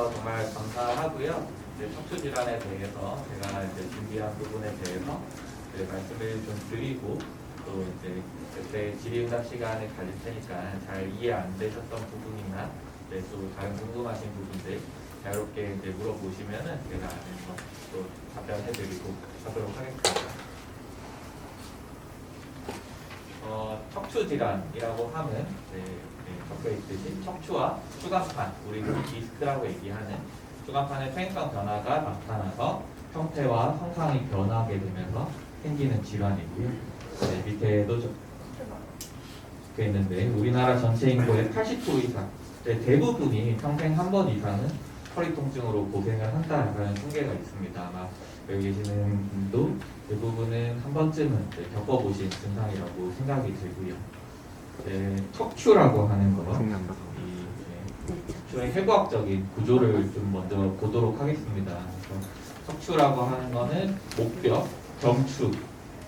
와주셔서 정말 감사하고요. 이제 척추 질환에 대해서 제가 이제 준비한 부분에 대해서 말씀을 좀 드리고 또 이제 그때 질의응답 시간을 가질 테니까 잘 이해 안 되셨던 부분이나 또 다른 궁금하신 부분들 자유롭게 이제 물어보시면은 제가 안에서 또 답변해드리고 하도록 하겠습니다. 척추 질환이라고 하면 적혀 있듯이 척추와 추간판, 우리가 디스크라고 얘기하는 추간판의 퇴행성 변화가 나타나서 형태와 성상이 변하게 되면서 생기는 질환이고요. 밑에도 적혀 있는데 우리나라 전체 인구의 80% 이상, 대부분이 평생 한 번 이상은 허리 통증으로 고생을 한다라는 통계가 있습니다. 아마 여기 계시는 분도 대부분은 한 번쯤은 겪어보신 증상이라고 생각이 들고요. 척추라고 하는 거, 척추의 해부학적인 구조를 좀 먼저 보도록 하겠습니다. 그래서 척추라고 하는 거는 목뼈, 경추,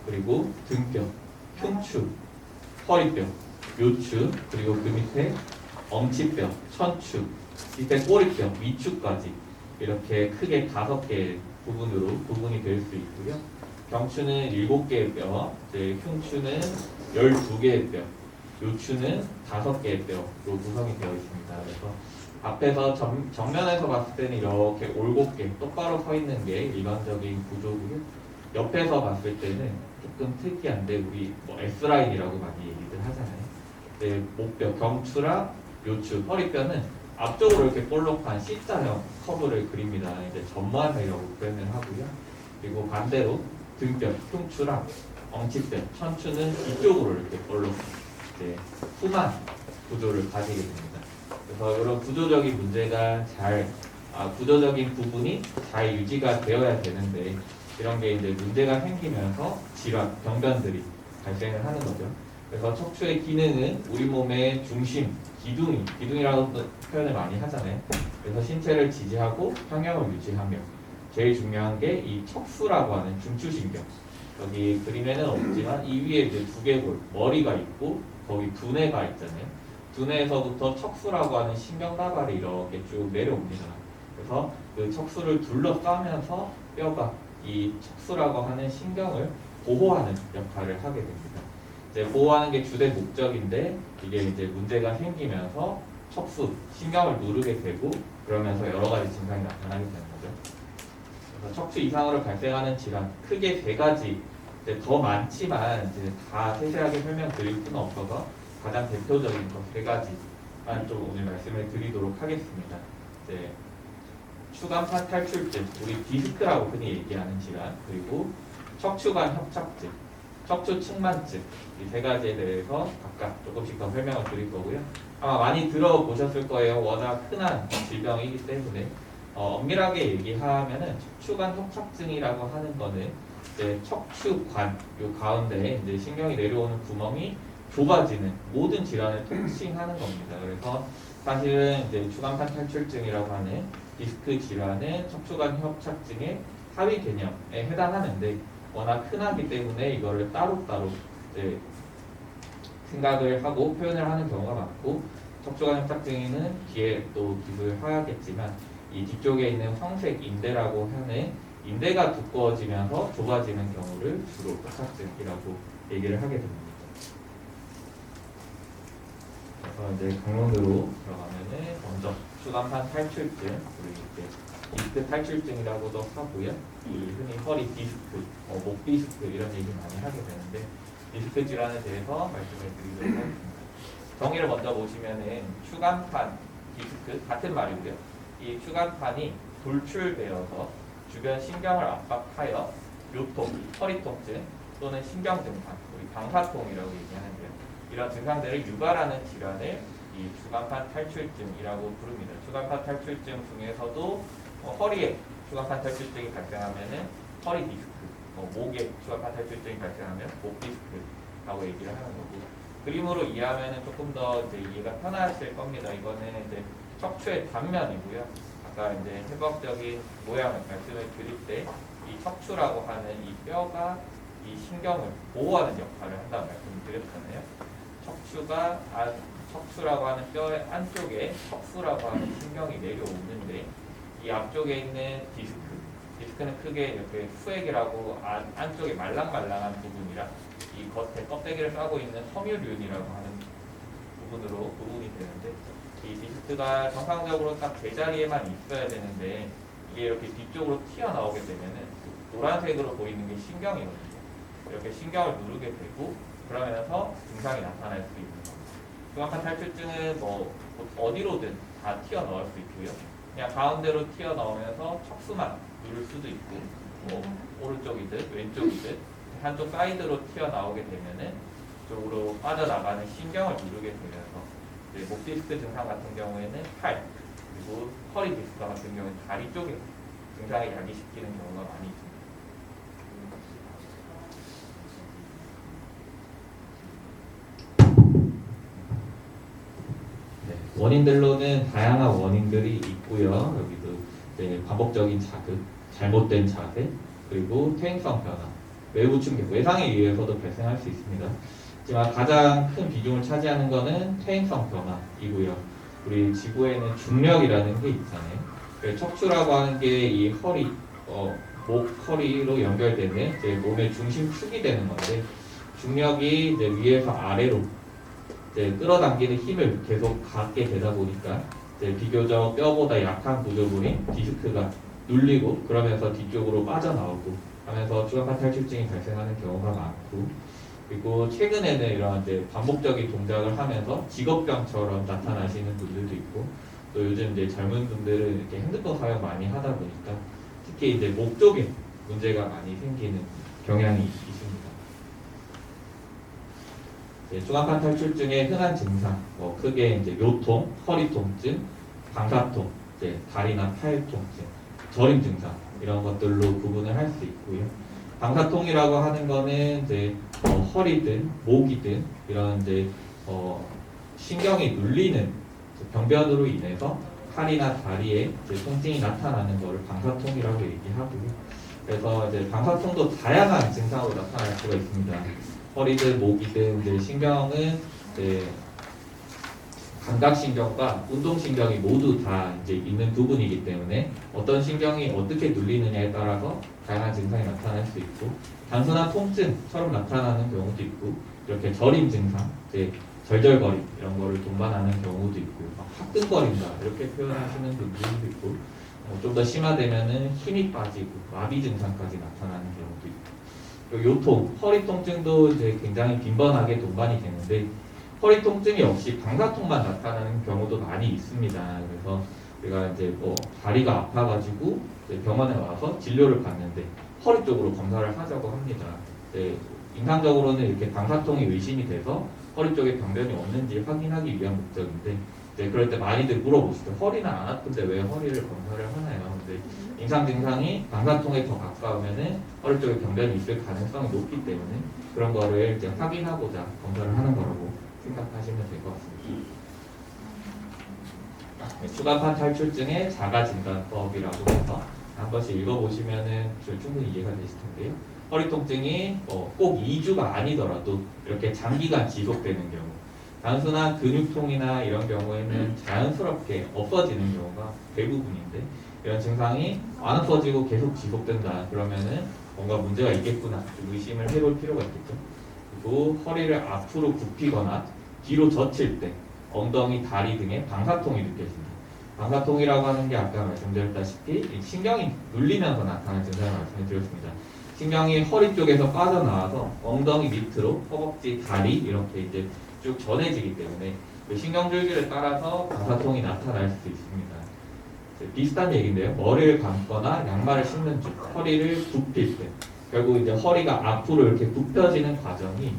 그리고 등뼈, 흉추, 허리뼈, 요추, 그리고 그 밑에 엄지뼈, 천추, 밑에 꼬리뼈, 위추까지 이렇게 크게 5개의 부분으로 구분이 될 수 있고요. 경추는 7개의 뼈, 흉추는 12개의 뼈, 요추는 5개의 뼈로 구성이 되어 있습니다. 그래서 앞에서 정면에서 봤을 때는 이렇게 올곧게 똑바로 서 있는 게 일반적인 구조고요. 옆에서 봤을 때는 조금 특이한데 우리 S라인이라고 많이 얘기들 하잖아요. 목뼈, 경추랑 요추, 허리뼈는 앞쪽으로 이렇게 볼록한 C자형 커브를 그립니다. 이제 전만회라고 표현을 하고요. 그리고 반대로 등뼈, 흉추랑 엉치뼈, 천추는 이쪽으로 이렇게 볼록 후만 구조를 가지게 됩니다. 그래서 이런 구조적인 문제가 구조적인 부분이 잘 유지가 되어야 되는데 이런 게 이제 문제가 생기면서 질환, 병변들이 발생을 하는 거죠. 그래서 척추의 기능은 우리 몸의 중심, 기둥이라고 표현을 많이 하잖아요. 그래서 신체를 지지하고 평형을 유지하며 제일 중요한 게 이 척수라고 하는 중추신경. 여기 그림에는 없지만 이 위에 이제 두개골, 머리가 있고 거기 두뇌가 있잖아요. 두뇌에서부터 척수라고 하는 신경다발이 이렇게 쭉 내려옵니다. 그래서 그 척수를 둘러싸면서 뼈가 이 척수라고 하는 신경을 보호하는 역할을 하게 됩니다. 보호하는 게 주된 목적인데 이게 이제 문제가 생기면서 척수, 신경을 누르게 되고 그러면서 여러 가지 증상이 나타나게 되는 거죠. 그래서 척추 이상으로 발생하는 질환 크게 3가지, 더 많지만 이제 다 세세하게 설명드릴 수는 없어서 가장 대표적인 것 3가지만 좀 오늘 말씀을 드리도록 하겠습니다. 추간판 탈출증, 우리 디스크라고 흔히 얘기하는 질환, 그리고 척추관 협착증, 척추 측만증, 이 3가지에 대해서 각각 조금씩 더 설명을 드릴 거고요. 아마 많이 들어보셨을 거예요. 워낙 흔한 질병이기 때문에 엄밀하게 얘기하면은 척추관 협착증이라고 하는 거는 이제 척추관 요 가운데 이제 신경이 내려오는 구멍이 좁아지는 모든 질환을 통칭하는 겁니다. 그래서 사실은 이제 추간판 탈출증이라고 하는 디스크 질환은 척추관 협착증의 하위 개념에 해당하는데 워낙 흔하기 때문에 이거를 따로따로 생각을 하고 표현을 하는 경우가 많고 척추관 협착증에는 뒤에 또 기술을 하겠지만 이 뒤쪽에 있는 황색 인대라고 하는 인대가 두꺼워지면서 좁아지는 경우를 주로 협착증이라고 얘기를 하게 됩니다. 그래서 이제 강론으로 들어가면은 먼저 추간판 탈출증, 그리고 이제 디스크 탈출증이라고도 하고요. 흔히 허리 디스크, 목 디스크 이런 얘기 많이 하게 되는데 디스크 질환에 대해서 말씀을 드리도록 하겠습니다. 정의를 먼저 보시면은 추간판, 디스크 같은 말이고요. 이 추간판이 돌출되어서 주변 신경을 압박하여 요통, 허리 통증 또는 신경 증상, 우리 방사통이라고 얘기하는데요. 이런 증상들을 유발하는 질환을 이 추간판 탈출증이라고 부릅니다. 추간판 탈출증 중에서도 허리에 추간판 탈출증이 발생하면은 허리 디스크, 목에 추간판 탈출증이 발생하면 목 디스크라고 얘기를 하는 거고 그림으로 이해하면은 조금 더 이제 이해가 편하실 겁니다. 이거는 이제 척추의 단면이고요. 아까 이제 해부학적인 모양을 말씀을 드릴 때 이 척추라고 하는 이 뼈가 이 신경을 보호하는 역할을 한다고 말씀드렸잖아요. 척추라고 하는 뼈의 안쪽에 척수라고 하는 신경이 내려오는데 이 앞쪽에 있는 디스크는 크게 이렇게 후액이라고 안쪽에 말랑말랑한 부분이라 이 겉에 껍데기를 싸고 있는 섬유륜이라고 하는 부분이 되는데 이 디스크가 정상적으로 딱 제자리에만 있어야 되는데 이게 이렇게 뒤쪽으로 튀어나오게 되면은 노란색으로 보이는 게 신경이거든요. 이렇게 신경을 누르게 되고 그러면서 증상이 나타날 수 있는 겁니다. 중압판 탈출증은 뭐 어디로든 다 튀어나올 수 있고요. 그냥 가운데로 튀어나오면서 척수만 누를 수도 있고 뭐 오른쪽이든 왼쪽이든 한쪽 사이드로 튀어나오게 되면은 쪽으로 빠져나가는 신경을 누르게 되면서 목 디스크 증상 같은 경우에는 팔 그리고 허리 디스크 같은 경우는 다리 쪽에 증상이 야기시키는 경우가 많이 있습니다. 원인들로는 다양한 원인들이 있고요. 여기도 이제 반복적인 자극, 잘못된 자세, 그리고 퇴행성 변화, 외부 충격, 외상에 의해서도 발생할 수 있습니다. 하지만 가장 큰 비중을 차지하는 것은 퇴행성 변화이고요. 우리 지구에는 중력이라는 게 있잖아요. 척추라고 하는 게 이 허리, 목, 허리로 연결되는 이제 몸의 중심축이 되는 건데 중력이 이제 위에서 아래로 끌어당기는 힘을 계속 갖게 되다 보니까 비교적 뼈보다 약한 구조물인 디스크가 눌리고 그러면서 뒤쪽으로 빠져나오고 하면서 중압판 탈출증이 발생하는 경우가 많고 그리고 최근에는 이런 반복적인 동작을 하면서 직업병처럼 나타나시는 분들도 있고 또 요즘 젊은 분들은 이렇게 핸드폰 사용 많이 하다 보니까 특히 목 쪽에 문제가 많이 생기는 경향이 있습니다. 중압판 탈출증의 흔한 증상, 크게 요통, 허리 통증, 방사통, 다리나 팔 통증, 저림 증상 이런 것들로 구분을 할 수 있고요. 방사통이라고 하는 거는 허리든 목이든 이런 신경이 눌리는 병변으로 인해서 팔이나 다리에 통증이 나타나는 것을 방사통이라고 얘기하고요. 그래서 방사통도 다양한 증상으로 나타날 수가 있습니다. 허리든 목이든 신경은 감각신경과 운동신경이 모두 다 있는 부분이기 때문에 어떤 신경이 어떻게 눌리느냐에 따라서 다양한 증상이 나타날 수 있고 단순한 통증처럼 나타나는 경우도 있고 이렇게 저림 증상, 절절거림 이런 거를 동반하는 경우도 있고 화끈거린다 이렇게 표현하시는 분들도 있고 좀 더 심화되면은 힘이 빠지고 마비 증상까지 나타나는 경우도 있고 요통, 허리 통증도 굉장히 빈번하게 동반이 되는데 허리 통증이 없이 방사통만 나타나는 경우도 많이 있습니다. 그래서 우리가 다리가 아파가지고 병원에 와서 진료를 받는데 허리 쪽으로 검사를 하자고 합니다. 임상적으로는 이렇게 방사통이 의심이 돼서 허리 쪽에 병변이 없는지 확인하기 위한 목적인데 그럴 때 많이들 물어보시죠. 허리는 안 아픈데 왜 허리를 검사를 하나요? 근데 임상 증상이 방사통에 더 가까우면은 허리 쪽에 병변이 있을 가능성이 높기 때문에 그런 거를 확인하고자 검사를 하는 거라고 생각하시면 될 것 같습니다. 중압판 탈출증의 자가진단법이라고 해서 한 번씩 읽어보시면은 충분히 이해가 되실 텐데요. 허리 통증이 꼭 2주가 아니더라도 이렇게 장기간 지속되는 경우 단순한 근육통이나 이런 경우에는 자연스럽게 없어지는 경우가 대부분인데 이런 증상이 안 없어지고 계속 지속된다 그러면은 뭔가 문제가 있겠구나 좀 의심을 해볼 필요가 있겠죠. 그리고 허리를 앞으로 굽히거나 뒤로 젖힐 때 엉덩이, 다리 등에 방사통이 느껴집니다. 방사통이라고 하는 게 아까 말씀드렸다시피 신경이 눌리면서 나타나는 증상을 말씀드렸습니다. 신경이 허리 쪽에서 빠져나와서 엉덩이 밑으로 허벅지, 다리 이렇게 쭉 전해지기 때문에 그 신경줄기를 따라서 방사통이 나타날 수 있습니다. 비슷한 얘기인데요. 머리를 감거나 양말을 신는 중 허리를 굽힐 때 결국 허리가 앞으로 이렇게 굽혀지는 과정이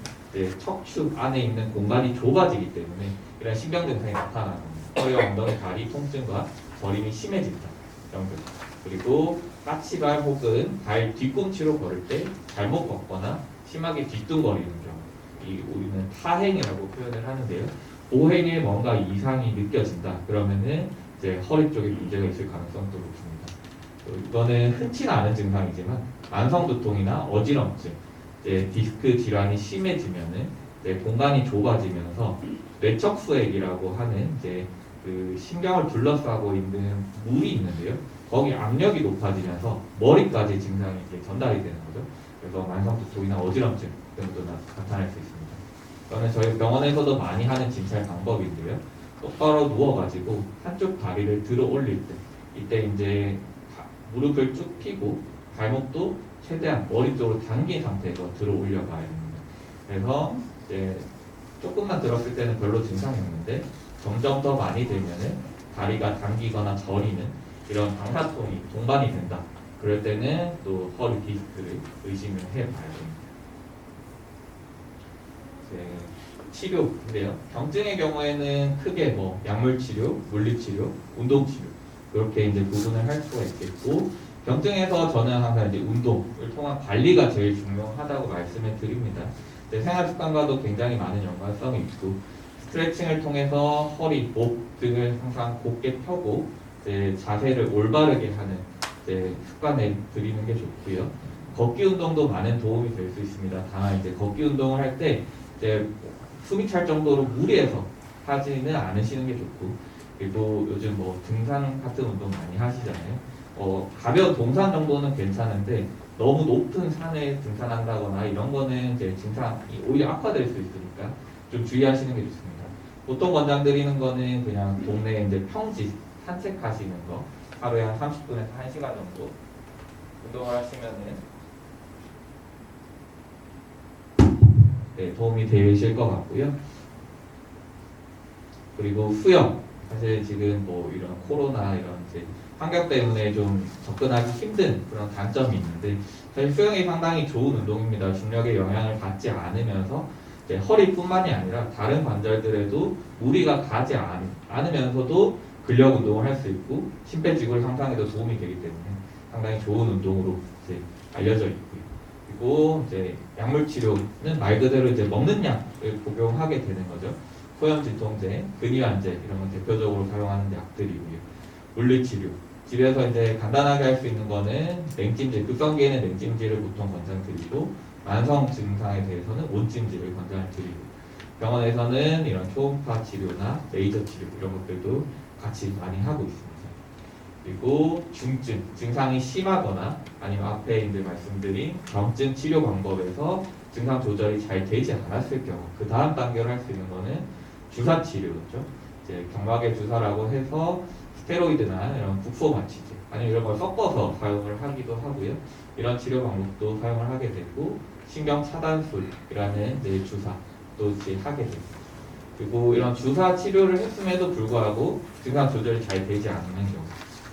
척추 안에 있는 공간이 좁아지기 때문에 이런 신경 증상이 나타나는 겁니다. 허리와 엉덩이, 다리 통증과 저림이 심해진다. 그리고 까치발 혹은 발 뒤꿈치로 걸을 때 잘못 걷거나 심하게 뒤뚱거리는 경우 우리는 타행이라고 표현을 하는데요. 보행에 뭔가 이상이 느껴진다. 그러면은 허리 쪽에 문제가 있을 가능성도 높습니다. 이거는 흔치는 않은 증상이지만 만성두통이나 어지럼증, 디스크 질환이 심해지면은 공간이 좁아지면서 뇌척수액이라고 하는 그 신경을 둘러싸고 있는 물이 있는데요. 거기 압력이 높아지면서 머리까지 증상이 이제 전달이 되는 거죠. 그래서 만성두통이나 어지럼증 등도 나타날 수 있습니다. 이거는 저희 병원에서도 많이 하는 진찰 방법인데요. 똑바로 누워가지고 한쪽 다리를 들어 올릴 때, 이때 이제 무릎을 쭉 펴고 발목도 최대한 머리 쪽으로 당긴 상태에서 들어 올려가야 됩니다. 그래서 이제 조금만 들었을 때는 별로 증상이 없는데 점점 더 많이 되면은 다리가 당기거나 저리는 이런 방사통이 동반이 된다. 그럴 때는 또 허리 디스크를 의심을 해봐야 됩니다. 치료인데요. 경증의 경우에는 크게 뭐 약물 치료, 물리 치료, 운동 치료 이렇게 이제 구분을 할 수가 있겠고, 경증에서 저는 항상 이제 운동을 통한 관리가 제일 중요하다고 말씀을 드립니다. 생활 습관과도 굉장히 많은 연관성이 있고, 스트레칭을 통해서 허리, 목 등을 항상 곧게 펴고 자세를 올바르게 하는 습관을 들이는 게 좋고요. 걷기 운동도 많은 도움이 될 수 있습니다. 다만 이제 걷기 운동을 할 때 숨이 찰 정도로 무리해서 하지는 않으시는 게 좋고, 그리고 요즘 뭐 등산 같은 운동 많이 하시잖아요. 가벼운 동산 정도는 괜찮은데 너무 높은 산에 등산한다거나 이런 거는 이제 증상이 오히려 악화될 수 있으니까 좀 주의하시는 게 좋습니다. 보통 권장드리는 거는 그냥 동네에 이제 평지 산책하시는 거, 하루에 한 30분에서 1시간 정도 운동을 하시면은 도움이 되실 것 같고요. 그리고 수영, 사실 지금 뭐 이런 코로나 이런 환경 때문에 좀 접근하기 힘든 그런 단점이 있는데, 사실 수영이 상당히 좋은 운동입니다. 중력의 영향을 받지 않으면서 허리뿐만이 아니라 다른 관절들에도 무리가 가지 않으면서도 근력 운동을 할 수 있고 심폐지구를 향상에도 도움이 되기 때문에 상당히 좋은 운동으로 알려져 있고요. 그리고 약물 치료는 말 그대로 먹는 약을 복용하게 되는 거죠. 소염 진통제, 근위안제 이런 건 대표적으로 사용하는 약들이고요. 물리치료, 집에서 간단하게 할 수 있는 거는 냉찜질, 급성기에는 냉찜질을 보통 권장드리고, 만성 증상에 대해서는 온찜질을 권장드리고, 병원에서는 이런 초음파 치료나 레이저 치료 이런 것들도 같이 많이 하고 있습니다. 그리고 중증, 증상이 심하거나 아니면 앞에 말씀드린 경증 치료 방법에서 증상 조절이 잘 되지 않았을 경우 그 다음 단계로 할 수 있는 거는 주사 치료죠. 경막에 주사라고 해서 스테로이드나 이런 국소 마취제 아니면 이런 걸 섞어서 사용을 하기도 하고요. 이런 치료 방법도 사용을 하게 되고, 신경 차단술이라는 주사도 하게 됩니다. 그리고 이런 주사 치료를 했음에도 불구하고 증상 조절이 잘 되지 않는 경우,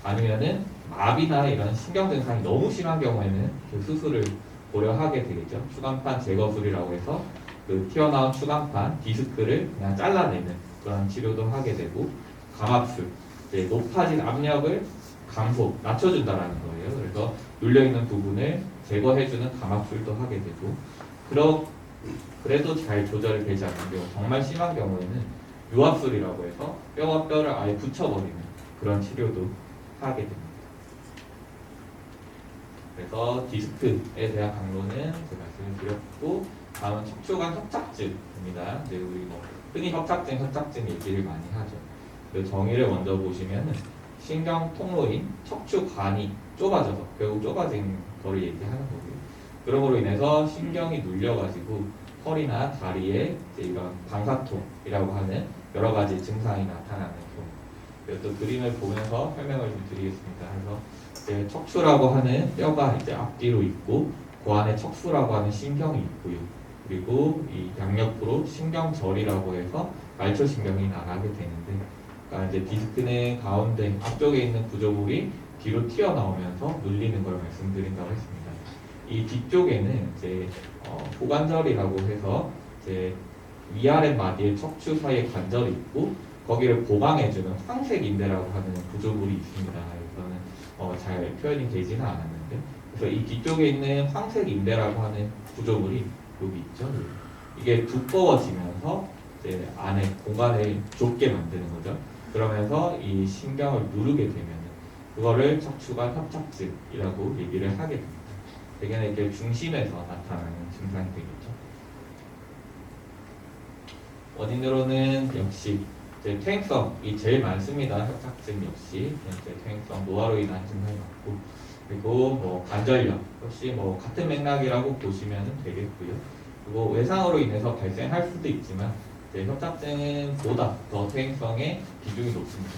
아니면은 마비나 이런 신경 증상이 너무 심한 경우에는 수술을 고려하게 되겠죠. 추간판 제거술이라고 해서 그 튀어나온 추간판 디스크를 그냥 잘라내는 그런 치료도 하게 되고, 감압술, 높아진 압력을 감소, 낮춰준다라는 거예요. 그래서 눌려있는 부분을 제거해주는 감압술도 하게 되고, 그래도 잘 조절이 되지 않는 경우, 정말 심한 경우에는 유압술이라고 해서 뼈와 뼈를 아예 붙여버리는 그런 치료도 하게 됩니다. 그래서 디스크에 대한 강론은 제가 말씀을 드렸고, 다음은 척추관 협착증입니다. 우리 흔히 협착증 얘기를 많이 하죠. 그 정의를 먼저 보시면은 신경 통로인 척추관이 좁아져서 결국 좁아진 거를 얘기하는 거고요. 그러므로 인해서 신경이 눌려가지고 허리나 다리에 이런 방사통이라고 하는 여러 가지 증상이 나타나는 경우. 또 그림을 보면서 설명을 좀 드리겠습니다. 그래서 척추라고 하는 뼈가 앞뒤로 있고, 그 안에 척수라고 하는 신경이 있고요. 그리고 이 양옆으로 신경절이라고 해서 말초신경이 나가게 되는데, 그러니까 디스크는 가운데 앞쪽에 있는 구조물이 뒤로 튀어나오면서 눌리는 걸 말씀드린다고 했습니다. 이 뒤쪽에는 후관절이라고 해서 위아래 마디의 척추 사이에 관절이 있고, 거기를 보강해주는 황색인대라고 하는 구조물이 있습니다. 이거는 잘 표현이 되지는 않았는데, 그래서 이 뒤쪽에 있는 황색인대라고 하는 구조물이 여기 있죠. 이게 두꺼워지면서 안에 공간을 좁게 만드는 거죠. 그러면서 이 신경을 누르게 되면 그거를 척추관 협착증이라고 얘기를 하게 됩니다. 대개는 이렇게 중심에서 나타나는 증상이 되겠죠. 원인으로는 역시 이제 퇴행성이 제일 많습니다. 협착증 역시 이제 퇴행성 노화로 인한 증상이 많고, 그리고 뭐 관절염 역시 뭐 같은 맥락이라고 보시면 되겠고요. 그리고 외상으로 인해서 발생할 수도 있지만 이제 협착증은 보다 더 퇴행성의 비중이 높습니다.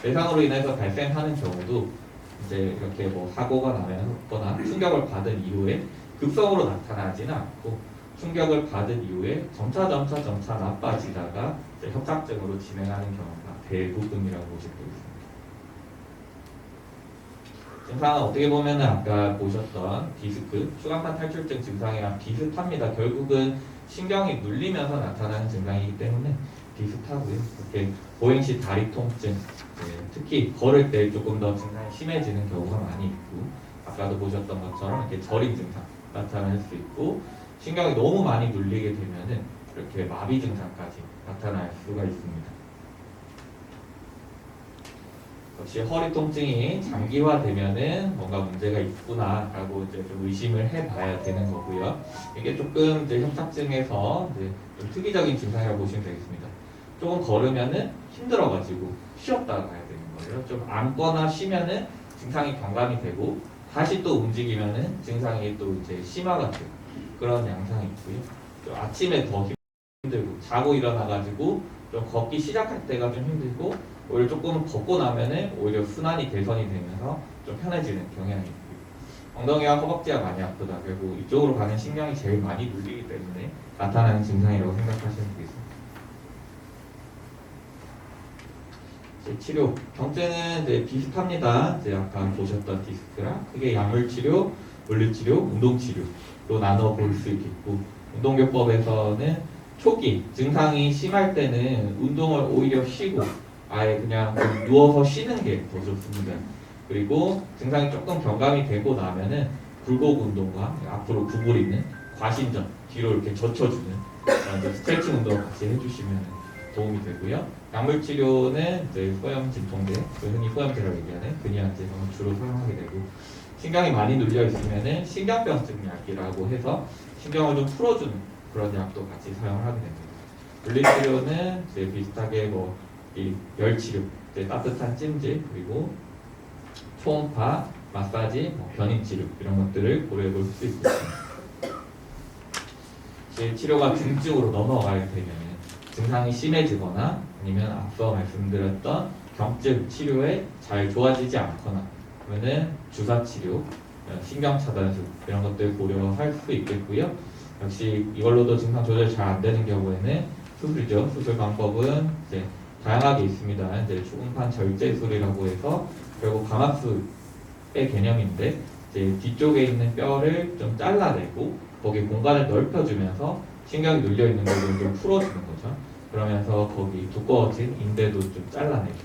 외상으로 인해서 발생하는 경우도 이제 이렇게 뭐 사고가 나거나 충격을 받은 이후에 급성으로 나타나지는 않고, 충격을 받은 이후에 점차 나빠지다가 이제 협착증으로 진행하는 경우가 대부분이라고 보시면 되겠습니다. 증상은 어떻게 보면 아까 보셨던 디스크, 추간판 탈출증 증상이랑 비슷합니다. 결국은 신경이 눌리면서 나타나는 증상이기 때문에 비슷하고요. 이렇게 보행 시 다리 통증, 특히 걸을 때 조금 더 증상이 심해지는 경우가 많이 있고, 아까도 보셨던 것처럼 이렇게 저림 증상 나타날 수 있고, 신경이 너무 많이 눌리게 되면은 이렇게 마비 증상까지 나타날 수가 있습니다. 역시 허리 통증이 장기화되면은 뭔가 문제가 있구나라고 이제 좀 의심을 해봐야 되는 거고요. 이게 조금 이제 협착증에서 이제 좀 특이적인 증상이라고 보시면 되겠습니다. 조금 걸으면은 힘들어가지고 쉬었다가 가야 되는 거예요. 좀 앉거나 쉬면은 증상이 경감이 되고, 다시 또 움직이면은 증상이 또 이제 심화가 되고, 그런 양상이 있고요. 좀 아침에 더 힘들고, 자고 일어나가지고 좀 걷기 시작할 때가 좀 힘들고, 오히려 조금 걷고 나면은 오히려 순환이 개선이 되면서 좀 편해지는 경향이 있고요. 엉덩이와 허벅지가 많이 아프다. 그리고 이쪽으로 가는 신경이 제일 많이 눌리기 때문에 나타나는 증상이라고 생각하시면 되겠습니다. 치료, 경증은 이제 비슷합니다. 이제 아까 보셨던 디스크랑 크게 약물치료, 물리치료, 운동치료로 나눠 볼 수 있겠고, 운동요법에서는 초기 증상이 심할 때는 운동을 오히려 쉬고 아예 그냥 누워서 쉬는 게 더 좋습니다. 그리고 증상이 조금 경감이 되고 나면은 굴곡 운동과 앞으로 구부리는 과신전, 뒤로 이렇게 젖혀주는 그런 스트레칭 운동을 같이 해주시면 도움이 되고요. 약물 치료는 이제 소염 진통제, 흔히 소염제라고 얘기하는 근이항제를 주로 사용하게 되고, 신경이 많이 눌려 있으면은 신경병증 약이라고 해서 신경을 좀 풀어주는 그런 약도 같이 사용을 하게 됩니다. 물리치료는 이제 비슷하게 뭐 이 열치료, 이제 따뜻한 찜질, 그리고 초음파, 마사지, 변이치료 이런 것들을 고려해 볼 수 있습니다. 이제 치료가 중증으로 넘어가게 되면 증상이 심해지거나 아니면 앞서 말씀드렸던 경증 치료에 잘 좋아지지 않거나 그러면은 주사 치료, 신경 차단술 이런 것들 고려할 수 있겠고요. 역시 이걸로도 증상 조절 잘 안 되는 경우에는 수술이죠. 수술 방법은 이제 다양하게 있습니다. 이제 초음파 절제술이라고 해서 결국 감압술의 개념인데, 이제 뒤쪽에 있는 뼈를 좀 잘라내고 거기 공간을 넓혀주면서 신경이 눌려 있는 부분을 좀 풀어주는 거죠. 그러면서 거기 두꺼워진 인대도 좀 잘라내고,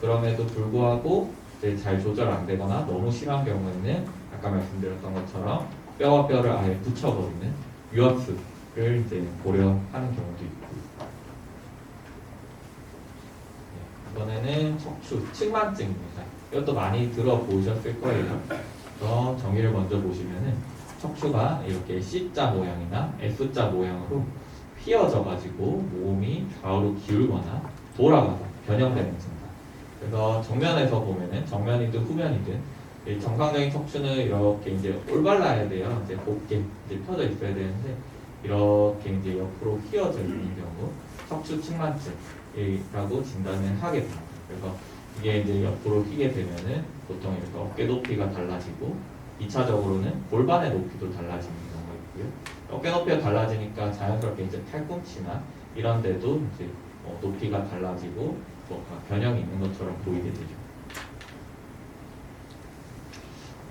그럼에도 불구하고 이제 잘 조절 안 되거나 너무 심한 경우에는 아까 말씀드렸던 것처럼 뼈와 뼈를 아예 붙여버리는 유압술을 이제 고려하는 경우도 있고, 이번에는 척추 측만증입니다. 이것도 많이 들어보셨을 거예요. 그래서 정의를 먼저 보시면은 척추가 이렇게 C자 모양이나 F자 모양으로 휘어져 가지고 몸이 좌우로 기울거나 돌아가서 변형되는 증상. 그래서 정면에서 보면은 정면이든 후면이든 정상적인 척추는 이렇게 이제 올발라야 돼요. 이제 곱게 이제 펴져 있어야 되는데 이렇게 이제 옆으로 휘어져 있는 경우 척추 측만증이라고 진단을 하게 됩니다. 그래서 이게 이제 옆으로 휘게 되면은 보통 이렇게 어깨 높이가 달라지고 2차적으로는 골반의 높이도 달라지는 경우가 있고요. 어깨 높이가 달라지니까 자연스럽게 이제 팔꿈치나 이런 데도 이제 높이가 달라지고 뭔가 변형이 있는 것처럼 보이게 되죠.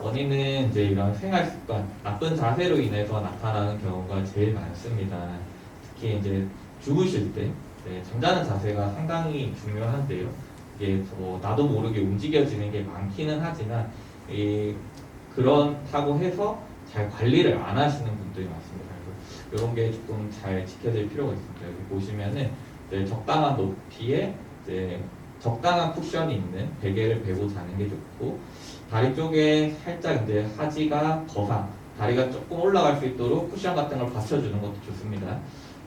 원인은 이제 이런 생활 습관, 나쁜 자세로 인해서 나타나는 경우가 제일 많습니다. 특히 이제 주무실 때 잠자는 자세가 상당히 중요한데요. 이게 나도 모르게 움직여지는 게 많기는 하지만 그렇다고 해서 잘 관리를 안 하시는 분들이 많습니다. 그래서 이런 게 조금 잘 지켜질 필요가 있습니다. 여기 보시면은 적당한 높이에 적당한 쿠션이 있는 베개를 베고 자는 게 좋고, 다리 쪽에 살짝 이제 하지가 거상, 다리가 조금 올라갈 수 있도록 쿠션 같은 걸 받쳐주는 것도 좋습니다.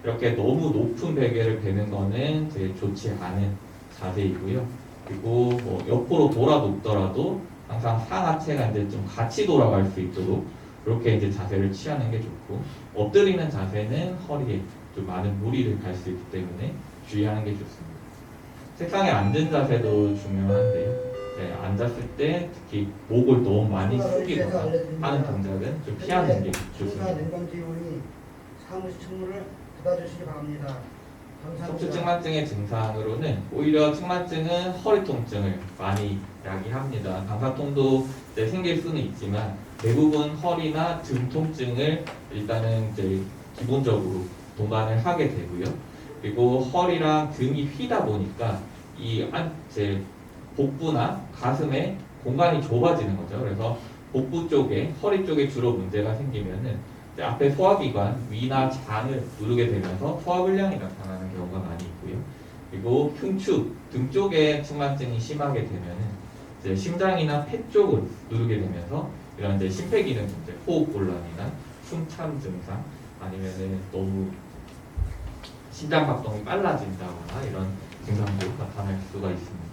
이렇게 너무 높은 베개를 베는 거는 좋지 않은 자세이고요. 그리고 뭐 옆으로 돌아 눕더라도 항상 상하체가 이제 좀 같이 돌아갈 수 있도록 그렇게 이제 자세를 취하는 게 좋고, 엎드리는 자세는 허리에 좀 많은 무리를 갈 수 있기 때문에 주의하는 게 좋습니다. 책상에 앉은 자세도 중요한데요. 네, 앉았을 때 특히 목을 너무 많이 숙이거나 하는 동작은 좀 피하는 게 좋습니다. 냉방지원이 사무실 책무를 받아주시기 바랍니다. 척추 측만증의 증상으로는 오히려 측만증은 허리 통증을 많이 야기합니다. 방사통도 이제 생길 수는 있지만 대부분 허리나 등 통증을 일단은 이제 기본적으로 동반을 하게 되고요. 그리고 허리랑 등이 휘다 보니까 이제 복부나 가슴에 공간이 좁아지는 거죠. 그래서 복부 쪽에 허리 쪽에 주로 문제가 생기면은 앞에 소화기관, 위나 장을 누르게 되면서 소화불량이 나타나는 경우가 많이 있고요. 그리고 흉추, 등 쪽에 측만증이 심하게 되면은 이제 심장이나 폐 쪽을 누르게 되면서 이런 이제 심폐기능 문제, 호흡곤란이나 숨참 증상, 아니면은 너무 심장박동이 빨라진다거나 이런 증상도 나타날 수가 있습니다.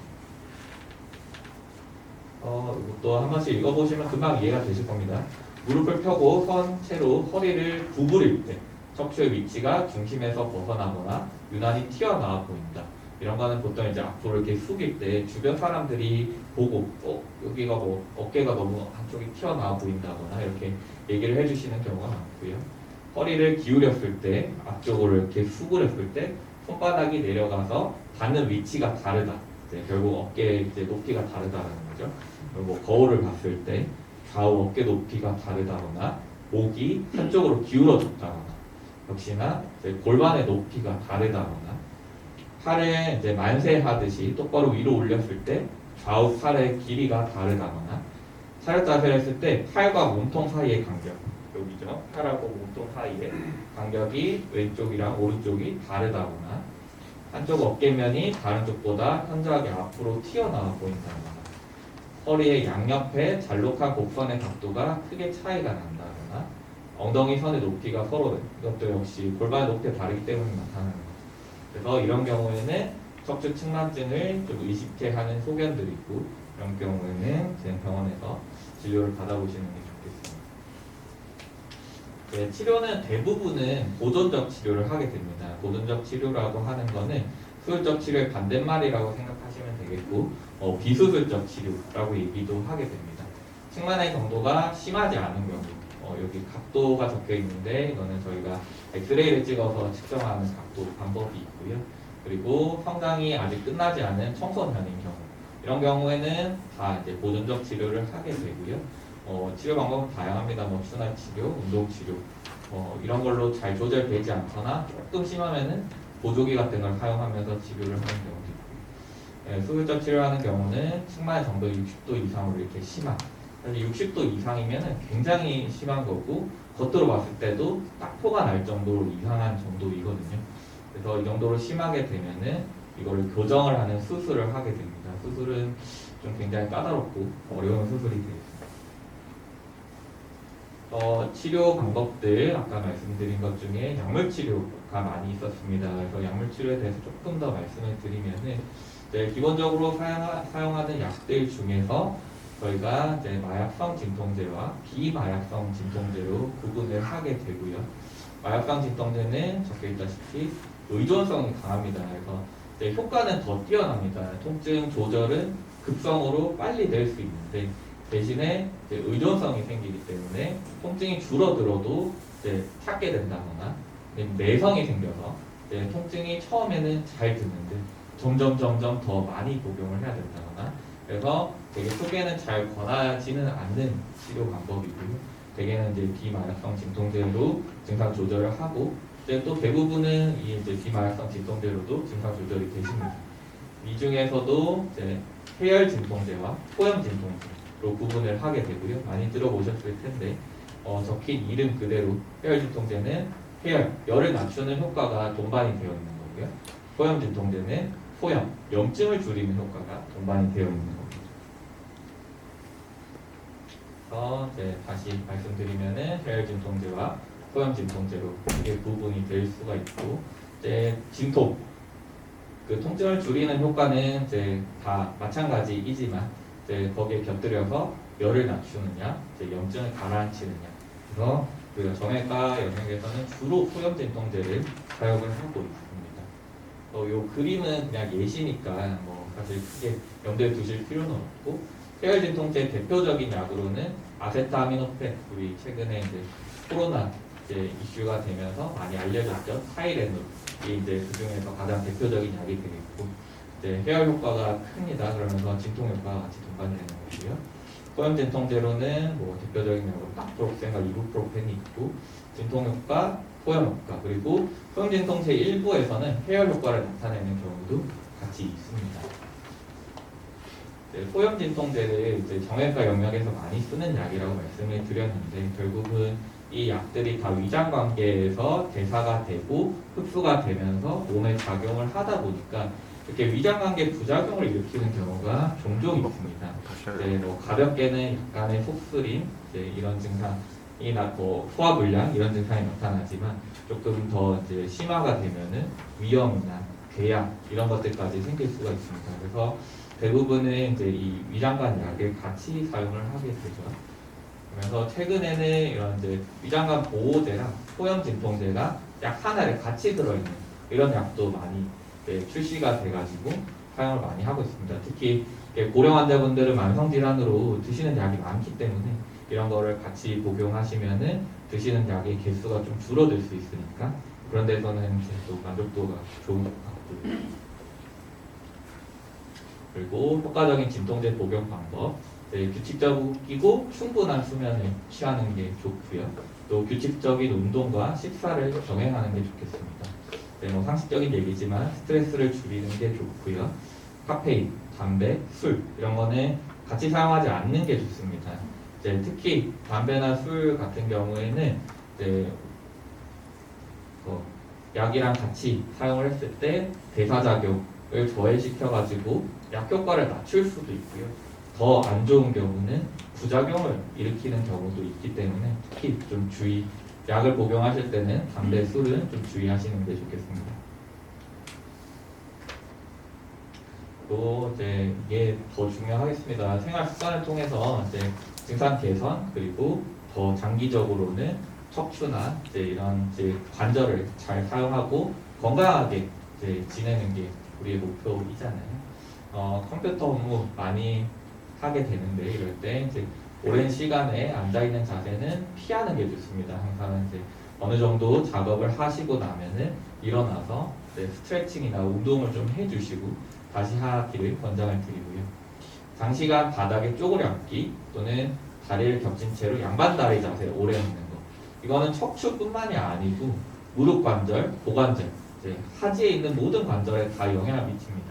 이것도 한 번씩 읽어보시면 금방 이해가 되실 겁니다. 무릎을 펴고 선 채로 허리를 구부릴 때 척추의 위치가 중심에서 벗어나거나 유난히 튀어나와 보인다. 이런 거는 보통 이제 앞으로 이렇게 숙일 때 주변 사람들이 보고 여기가 뭐 어깨가 너무 한쪽이 튀어나와 보인다거나 이렇게 얘기를 해주시는 경우가 많고요. 허리를 기울였을 때 앞쪽으로 이렇게 수그렸을 때 손바닥이 내려가서 닿는 위치가 다르다. 이제 결국 어깨 이제 높이가 다르다는 거죠. 그리고 뭐 거울을 봤을 때 좌우 어깨 높이가 다르다거나 목이 한쪽으로 기울어졌다거나 역시나 이제 골반의 높이가 다르다거나 팔을 이제 만세하듯이 똑바로 위로 올렸을 때 좌우 팔의 길이가 다르다거나 차렷 자세를 했을 때 팔과 몸통 사이의 간격 여기죠. 팔하고 몸통 사이의 간격이 왼쪽이랑 오른쪽이 다르다거나 한쪽 어깨면이 다른 쪽보다 현저하게 앞으로 튀어나와 보인다거나 허리의 양옆에 잘록한 곡선의 각도가 크게 차이가 난다거나 엉덩이 선의 높이가 서로 이것도 역시 골반의 높이가 다르기 때문에 나타나는 거죠. 그래서 이런 경우에는 척추 측만증을 좀 의식해 하는 소견들이 있고 이런 경우에는 제 병원에서 진료를 받아보시는 게 좋겠습니다. 네, 치료는 대부분은 보존적 치료를 하게 됩니다. 보존적 치료라고 하는 거는 수술적 치료의 반대말이라고 생각하시면 되겠고 비수술적 치료라고 얘기도 하게 됩니다. 측만의 정도가 심하지 않은 경우 여기 각도가 적혀 있는데 이거는 저희가 엑스레이를 찍어서 측정하는 각도 방법이 있고요. 그리고 성장이 아직 끝나지 않은 청소년인 경우 이런 경우에는 다 이제 보존적 치료를 하게 되고요. 치료 방법은 다양합니다. 뭐 순환 치료, 운동 치료 이런 걸로 잘 조절되지 않거나 조금 심하면은 보조기 같은 걸 사용하면서 치료를 하는 경우도 있고요. 수술적 치료하는 경우는 측만의 정도 60도 이상으로 이렇게 심한 사실 60도 이상이면 굉장히 심한 거고 겉으로 봤을 때도 딱 포가 날 정도로 이상한 정도이거든요. 그래서 이 정도로 심하게 되면은 이거를 교정을 하는 수술을 하게 됩니다. 수술은 좀 굉장히 까다롭고 어려운 수술이 되겠습니다. 치료 방법들 아까 말씀드린 것 중에 약물 치료가 많이 있었습니다. 그래서 약물 치료에 대해서 조금 더 말씀을 드리면은 기본적으로 사용하는 약들 중에서 저희가 이제 마약성 진통제와 비마약성 진통제로 구분을 하게 되고요. 마약성 진통제는 적혀 있다시피 의존성이 강합니다. 그래서 이제 효과는 더 뛰어납니다. 통증 조절은 급성으로 빨리 낼 수 있는데 대신에 이제 의존성이 생기기 때문에 통증이 줄어들어도 이제 찾게 된다거나 내성이 생겨서 이제 통증이 처음에는 잘 드는데 점점 더 많이 복용을 해야 된다거나 그래서 되게 초기에는 잘 권하지는 않는 치료 방법이고요. 대개는 이제 비마약성 진통제로 증상 조절을 하고 이제 또 대부분은 이 이제 비마약성 진통제로도 증상 조절이 되십니다. 이 중에서도 이제 해열 진통제와 포염 진통제로 구분을 하게 되고요. 많이 들어보셨을 텐데 적힌 이름 그대로 해열 진통제는 열을 낮추는 효과가 동반이 되어 있는 거고요. 포염 진통제는 포염, 염증을 줄이는 효과가 동반이 되어 있는 겁니다. 이제 다시 말씀드리면은 해열 진통제와 포염 진통제로 크게 구분이 될 수가 있고 이제 진통 그 통증을 줄이는 효과는 이제 다 마찬가지이지만 이제 거기에 곁들여서 열을 낮추느냐, 이제 염증을 가라앉히느냐. 그래서 우리가 정형외과 영역에서는 주로 소염 진통제를 사용을 하고 있습니다. 요 그림은 그냥 예시니까 뭐 사실 크게 염두에 두실 필요는 없고, 폐혈 진통제 대표적인 약으로는 아세트아미노펜, 우리 최근에 이제 코로나 이제 이슈가 되면서 많이 알려졌죠. 타이레놀, 이 이제 그 중에서 가장 대표적인 약이 되겠고, 이제 해열 효과가 큽니다. 그러면서 진통 효과가 같이 동반이 되는 거고요. 소염 진통제로는 뭐 대표적인 약으로 나프로펜과 이부프로펜이 있고, 진통 효과, 소염 효과, 그리고 소염 진통제 일부에서는 해열 효과를 나타내는 경우도 같이 있습니다. 네, 소염 진통제를 이제 정형외과 영역에서 많이 쓰는 약이라고 말씀을 드렸는데, 결국은 이 약들이 다 위장 관계에서 대사가 되고 흡수가 되면서 몸에 작용을 하다 보니까 이렇게 위장 관계 부작용을 일으키는 경우가 종종 있습니다. 네, 뭐 가볍게는 약간의 속쓰림, 이제 이런 증상이 뭐 소화불량 이런 증상이 나타나지만, 조금 더 이제 심화가 되면은 위염이나 궤양 이런 것들까지 생길 수가 있습니다. 그래서 대부분은 이제 이 위장관 약을 같이 사용을 하게 되죠. 그래서 최근에는 이런 이제 위장관 보호제랑 소염 진통제가 약 하나에 같이 들어있는 이런 약도 많이 출시가 돼가지고 사용을 많이 하고 있습니다. 특히 고령 환자분들은 만성 질환으로 드시는 약이 많기 때문에 이런 거를 같이 복용하시면은 드시는 약의 개수가 좀 줄어들 수 있으니까 그런 데서는 또 만족도가 좋은 것 같고요. 그리고 효과적인 진통제 복용 방법, 규칙적이고 충분한 수면을 취하는 게 좋고요. 또 규칙적인 운동과 식사를 병행하는 게 좋겠습니다. 뭐 상식적인 얘기지만 스트레스를 줄이는 게 좋고요. 카페인, 담배, 술 이런 거는 같이 사용하지 않는 게 좋습니다. 특히 담배나 술 같은 경우에는 약이랑 같이 사용을 했을 때 대사작용을 저해시켜가지고 약 효과를 낮출 수도 있고요. 더 안 좋은 경우는 부작용을 일으키는 경우도 있기 때문에 특히 좀 약을 복용하실 때는 담배, 술은 좀 주의하시는 게 좋겠습니다. 또 이게 더 중요하겠습니다. 생활 습관을 통해서 증상 개선, 그리고 더 장기적으로는 척추나 이런 관절을 잘 사용하고 건강하게 지내는 게 우리의 목표이잖아요. 컴퓨터 업무 많이 하게 되는데 이럴 때 오랜 시간에 앉아있는 자세는 피하는 게 좋습니다. 항상 어느 정도 작업을 하시고 나면은 일어나서 스트레칭이나 운동을 좀 해주시고 다시 하기를 권장을 드리고요. 장시간 바닥에 쪼그려 앉기 또는 다리를 겹친 채로 양반 다리 자세에 오래 앉는 거. 이거는 척추뿐만이 아니고 무릎 관절, 고관절, 하지에 있는 모든 관절에 다 영향을 미칩니다.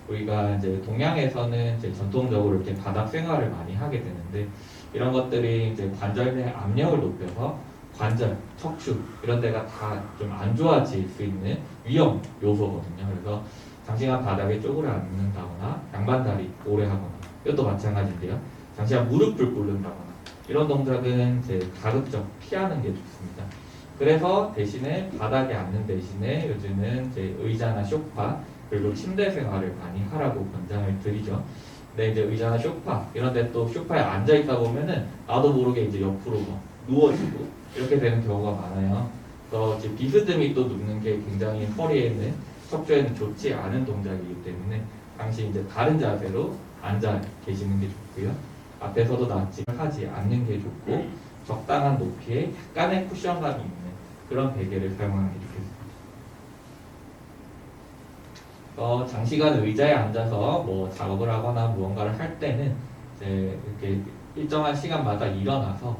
우리가 동양에서는 전통적으로 이렇게 바닥 생활을 많이 하게 되는데 이런 것들이 관절 내 압력을 높여서 관절, 척추 이런 데가 다 좀 안 좋아질 수 있는 위험 요소거든요. 그래서 장시간 바닥에 쪼그려 앉는다거나 양반다리 오래 하거나 이것도 마찬가지인데요. 장시간 무릎을 꿇는다거나 이런 동작은 가급적 피하는 게 좋습니다. 그래서 대신에 바닥에 앉는 대신에 요즘은 의자나 소파 그리고 침대 생활을 많이 하라고 권장을 드리죠. 근데 의자나 소파 이런 데 또 소파에 앉아 있다 보면은 나도 모르게 옆으로 누워지고 이렇게 되는 경우가 많아요. 그래서 비스듬히 또 눕는 게 굉장히 허리에는 척추에는 좋지 않은 동작이기 때문에 당시 다른 자세로 앉아 계시는 게 좋고요. 앞에서도 낫지만 하지 않는 게 좋고 적당한 높이에 약간의 쿠션감이 있는 그런 베개를 사용하는 게 좋겠습니다. 장시간 의자에 앉아서 뭐 작업을 하거나 무언가를 할 때는 이렇게 일정한 시간마다 일어나서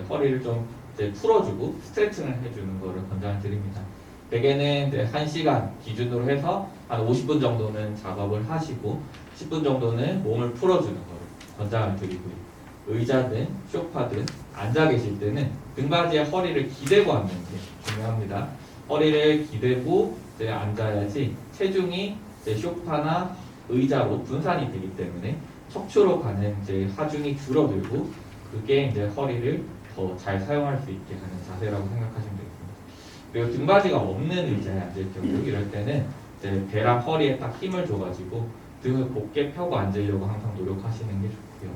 허리를 좀 풀어주고 스트레칭을 해주는 것을 권장을 드립니다. 베개는 1시간 기준으로 해서 한 50분 정도는 작업을 하시고 10분 정도는 몸을 풀어주는 것을 권장을 드리고요. 의자든 소파든 앉아 계실 때는 등받이에 허리를 기대고 앉는 게 중요합니다. 허리를 기대고 앉아야지 체중이 소파나 의자로 분산이 되기 때문에 척추로 가는 하중이 줄어들고 그게 허리를 더 잘 사용할 수 있게 하는 자세라고 생각하시면 되겠습니다. 그리고 등받이가 없는 의자에 앉을 경우 이럴 때는 이제 배랑 허리에 딱 힘을 줘가지고 등을 곧게 펴고 앉으려고 항상 노력하시는 게 좋고요.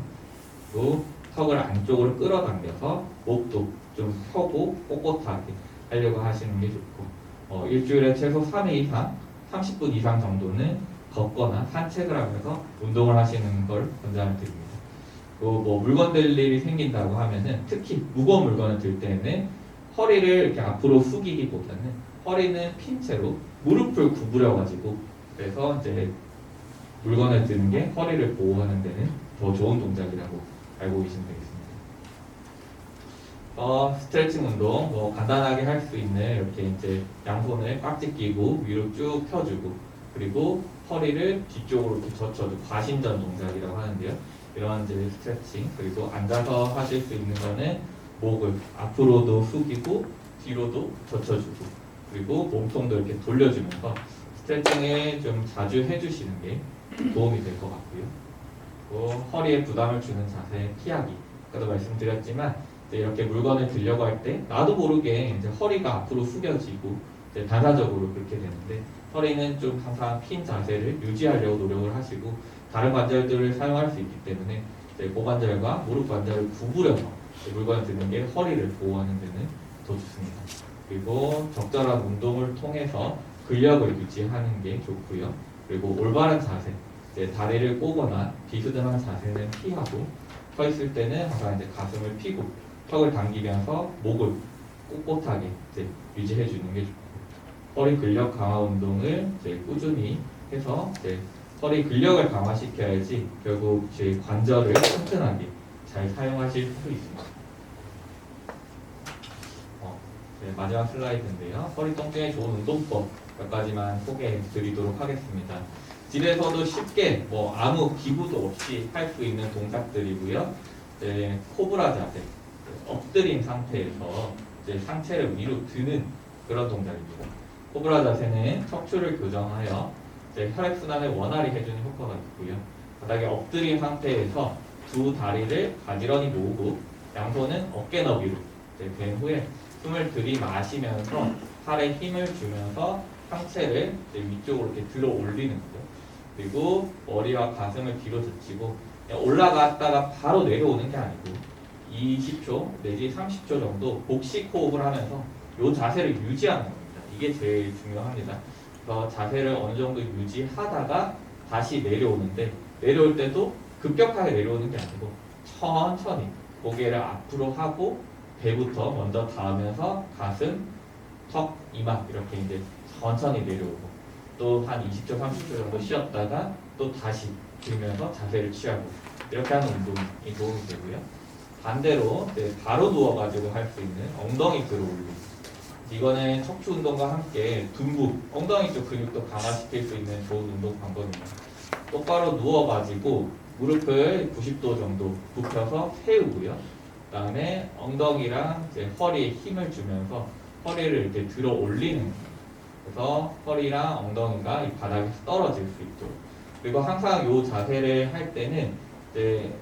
또 턱을 안쪽으로 끌어당겨서 목도 좀 펴고 꼿꼿하게 하려고 하시는 게 좋고, 일주일에 최소 3회 이상 30분 이상 정도는 걷거나 산책을 하면서 운동을 하시는 걸 권장드립니다. 또 뭐 물건 들 일이 생긴다고 하면은 특히 무거운 물건을 들 때는 허리를 이렇게 앞으로 숙이기보다는 허리는 핀 채로 무릎을 구부려 가지고, 그래서 이제 물건을 드는 게 허리를 보호하는 데는 더 좋은 동작이라고 알고 계시면 되겠습니다. 스트레칭 운동 뭐 간단하게 할 수 있는 이렇게 이제 양손을 깍지 끼고 위로 쭉 펴주고, 그리고 허리를 뒤쪽으로 이렇게 젖혀주고 과신전 동작이라고 하는데요. 이런 이제 스트레칭, 그리고 앉아서 하실 수 있는 거는 목을 앞으로도 숙이고 뒤로도 젖혀주고, 그리고 몸통도 이렇게 돌려주면서 스트레칭을 좀 자주 해주시는 게 도움이 될 것 같고요. 또 허리에 부담을 주는 자세 피하기. 아까도 말씀드렸지만 이제 이렇게 물건을 들려고 할 때 나도 모르게 이제 허리가 앞으로 숙여지고 이제 반사적으로 그렇게 되는데, 허리는 좀 항상 핀 자세를 유지하려고 노력을 하시고 다른 관절들을 사용할 수 있기 때문에 이제 고관절과 무릎 관절을 구부려서 물건을 드는 게 허리를 보호하는 데는 더 좋습니다. 그리고 적절한 운동을 통해서 근력을 유지하는 게 좋고요. 그리고 올바른 자세, 이제 다리를 꼬거나 비스듬한 자세는 피하고, 서 있을 때는 항상 이제 가슴을 펴고 턱을 당기면서 목을 꼿꼿하게 이제 유지해 주는 게 좋고, 허리 근력 강화 운동을 이제 꾸준히 해서 이제 허리 근력을 강화시켜야지 결국 제 관절을 튼튼하게 잘 사용하실 수 있습니다. 네, 마지막 슬라이드인데요. 허리 통증에 좋은 운동법 몇 가지만 소개해 드리도록 하겠습니다. 집에서도 쉽게 뭐 아무 기구도 없이 할 수 있는 동작들이고요. 이제 코브라 자세, 엎드린 상태에서 이제 상체를 위로 드는 그런 동작입니다. 코브라 자세는 척추를 교정하여 이제 혈액순환을 원활히 해주는 효과가 있고요. 바닥에 엎드린 상태에서 두 다리를 가지런히 모으고 양손은 어깨 너비로 이제 된 후에 숨을 들이마시면서 팔에 힘을 주면서 상체를 이제 위쪽으로 이렇게 들어 올리는 거죠. 그리고 머리와 가슴을 뒤로 젖히고 올라갔다가 바로 내려오는 게 아니고 20초 내지 30초 정도 복식 호흡을 하면서 이 자세를 유지하는 겁니다. 이게 제일 중요합니다. 그래서 자세를 어느 정도 유지하다가 다시 내려오는데, 내려올 때도 급격하게 내려오는 게 아니고 천천히 고개를 앞으로 하고 배부터 먼저 닿으면서 가슴, 턱, 이마 이렇게 이제 천천히 내려오고, 또 한 20초, 30초 정도 쉬었다가 또 다시 들면서 자세를 취하고, 이렇게 하는 운동이 도움이 되고요. 반대로 이제 바로 누워가지고 할 수 있는 엉덩이 들어 올리기. 이거는 척추 운동과 함께 둔부, 엉덩이 쪽 근육도 강화시킬 수 있는 좋은 운동 방법입니다. 똑바로 누워가지고 무릎을 90도 정도 굽혀서 세우고요. 그 다음에 엉덩이랑 이제 허리에 힘을 주면서 허리를 이렇게 들어 올리는 거예요. 그래서 허리랑 엉덩이가 이 바닥에서 떨어질 수 있도록. 그리고 항상 이 자세를 할 때는 이제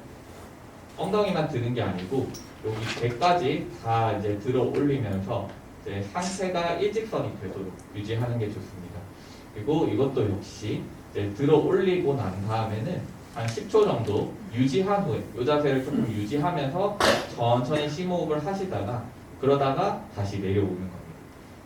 엉덩이만 드는 게 아니고 여기 배까지 다 이제 들어 올리면서 이제 상체가 일직선이 되도록 유지하는 게 좋습니다. 그리고 이것도 역시 이제 들어 올리고 난 다음에는 한 10초 정도 유지한 후에 이 자세를 조금 유지하면서 천천히 심호흡을 하시다가 그러다가 다시 내려오는 겁니다.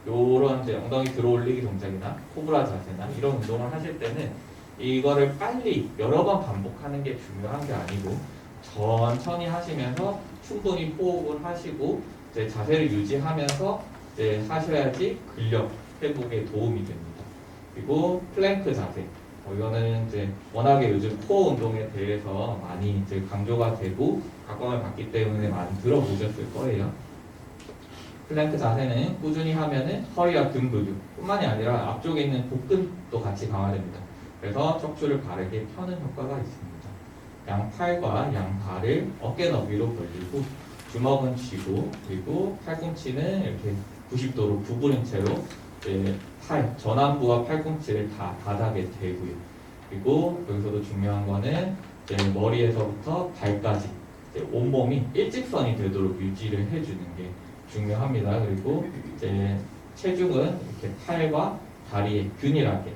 요런 이제 엉덩이 들어 올리기 동작이나 코브라 자세나 이런 운동을 하실 때는 이거를 빨리 여러 번 반복하는 게 중요한 게 아니고 천천히 하시면서 충분히 호흡을 하시고 이제 자세를 유지하면서 이제 하셔야지 근력 회복에 도움이 됩니다. 그리고 플랭크 자세. 이거는 이제 워낙에 요즘 코어 운동에 대해서 많이 이제 강조가 되고 각광을 받기 때문에 많이 들어보셨을 거예요. 플랭크 자세는 꾸준히 하면은 허리와 등 근육 뿐만이 아니라 앞쪽에 있는 복근도 같이 강화됩니다. 그래서 척추를 바르게 펴는 효과가 있습니다. 양팔과 양발을 어깨 너비로 벌리고 주먹은 쥐고, 그리고 팔꿈치는 이렇게 90도로 구부린 채로 팔 전완부와 팔꿈치를 다 바닥에 대고요. 그리고 여기서도 중요한 거는 머리에서부터 발까지 온몸이 일직선이 되도록 유지를 해주는 게 중요합니다. 그리고 체중은 이렇게 팔과 다리에 균일하게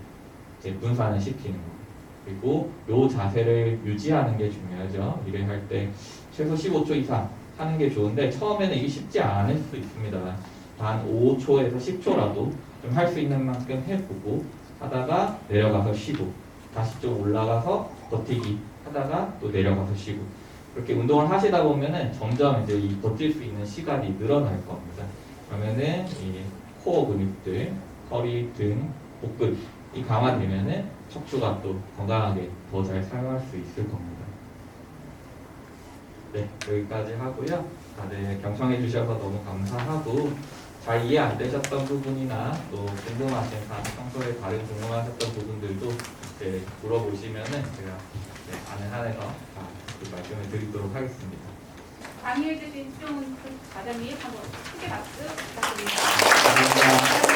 이제 분산을 시키는 거. 그리고 요 자세를 유지하는 게 중요하죠. 일을 할 때 최소 15초 이상 하는 게 좋은데 처음에는 이게 쉽지 않을 수 있습니다. 한 5초에서 10초라도 좀 할 수 있는 만큼 해보고 하다가 내려가서 쉬고 다시 좀 올라가서 버티기 하다가 또 내려가서 쉬고 그렇게 운동을 하시다 보면은 점점 이제 이 버틸 수 있는 시간이 늘어날 겁니다. 그러면은 이 코어 근육들, 허리, 등, 복근이 강화되면은 척추가 또 건강하게 더 잘 사용할 수 있을 겁니다. 네, 여기까지 하고요. 다들 경청해 주셔서 너무 감사하고 잘 이해 안 되셨던 부분이나 또 궁금하신 평소에 다른 궁금하셨던 부분들도 이제 물어보시면은 제가 아는 한에서 다 말씀을 드리도록 하겠습니다. 강의해주신 수종 과장님 한번 크게 박수 부탁드립니다. 감사합니다.